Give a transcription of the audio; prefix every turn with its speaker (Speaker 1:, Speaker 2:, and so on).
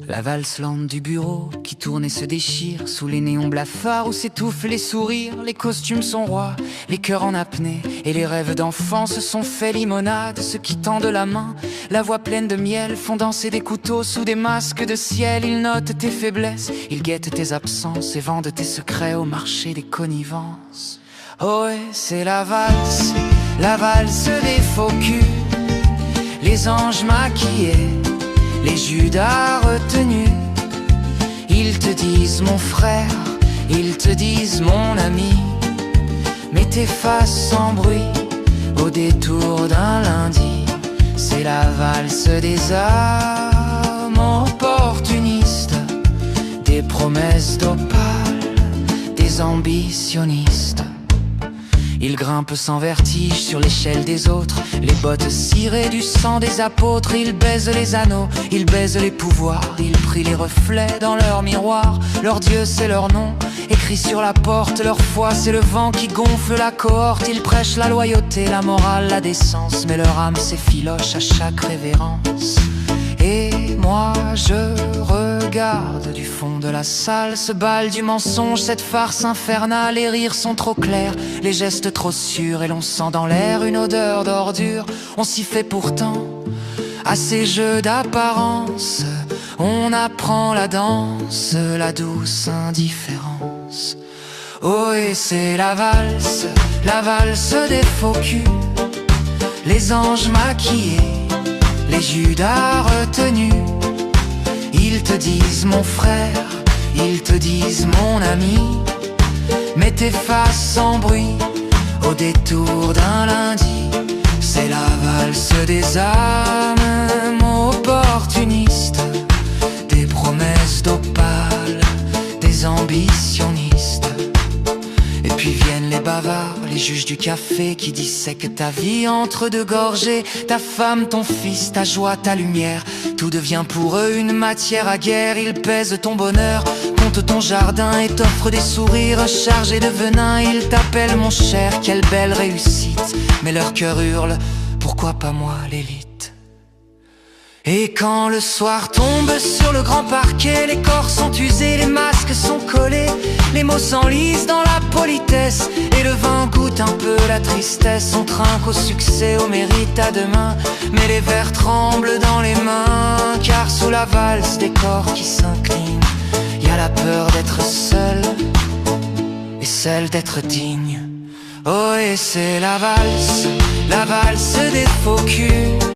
Speaker 1: La valse lente du bureau qui tourne et se déchire sous les néons blafards où s'étouffent les sourires. Les costumes sont rois, les cœurs en apnée et les rêves d'enfants se sont fait limonade. Ceux qui tendent la main, la voix pleine de miel, font danser des couteaux sous des masques de ciel. Ils notent tes faiblesses, ils guettent tes absences et vendent tes secrets au marché des connivences. Oh et c'est la valse des faux culs, les anges maquillés, les Judas retenus. Ils te disent mon frère, ils te disent mon ami, mais t'effaces sans bruit au détour d'un lundi. C'est la valse des âmes opportunistes, des promesses d'opale, des ambitionnistes. Ils grimpent sans vertige sur l'échelle des autres, les bottes cirées du sang des apôtres. Ils baisent les anneaux, ils baisent les pouvoirs, ils prient les reflets dans leur miroir. Leur Dieu c'est leur nom, écrit sur la porte. Leur foi c'est le vent qui gonfle la cohorte. Ils prêchent la loyauté, la morale, la décence, mais leur âme s'effiloche à chaque révérence. Et moi je regarde du fond de la salle ce bal du mensonge, cette farce infernale. Les rires sont trop clairs, les gestes trop sûrs, et l'on sent dans l'air une odeur d'ordure. On s'y fait pourtant à ces jeux d'apparence. On apprend la danse, la douce indifférence. Oh et c'est la valse des faux culs, les anges maquillés, les Judas retenus. Ils te disent mon frère, ils te disent mon ami, mais t'effaces sans bruit au détour d'un lundi. C'est la valse des âmes opportunistes, des promesses d'opale, des ambitionnistes. Et puis viennent les bavards, les juges du café qui dissèquent ta vie entre deux gorgées. Ta femme, ton fils, ta joie, ta lumière, tout devient pour eux une matière à guerre. Ils pèsent ton bonheur, comptent ton jardin et t'offrent des sourires chargés de venin. Ils t'appellent mon cher, quelle belle réussite, mais leur cœur hurle, pourquoi pas moi l'élite? Et quand le soir tombe sur le grand parquet, les corps sont usés, les masques sont collés, les mots s'enlisent dans la politesse, et le vin goûte un peu la tristesse. On trinque au succès, au mérite, à demain, mais les verres tremblent dans les mains. Car sous la valse des corps qui s'inclinent, y a la peur d'être seul et celle d'être digne. Oh et c'est la valse des faux culs.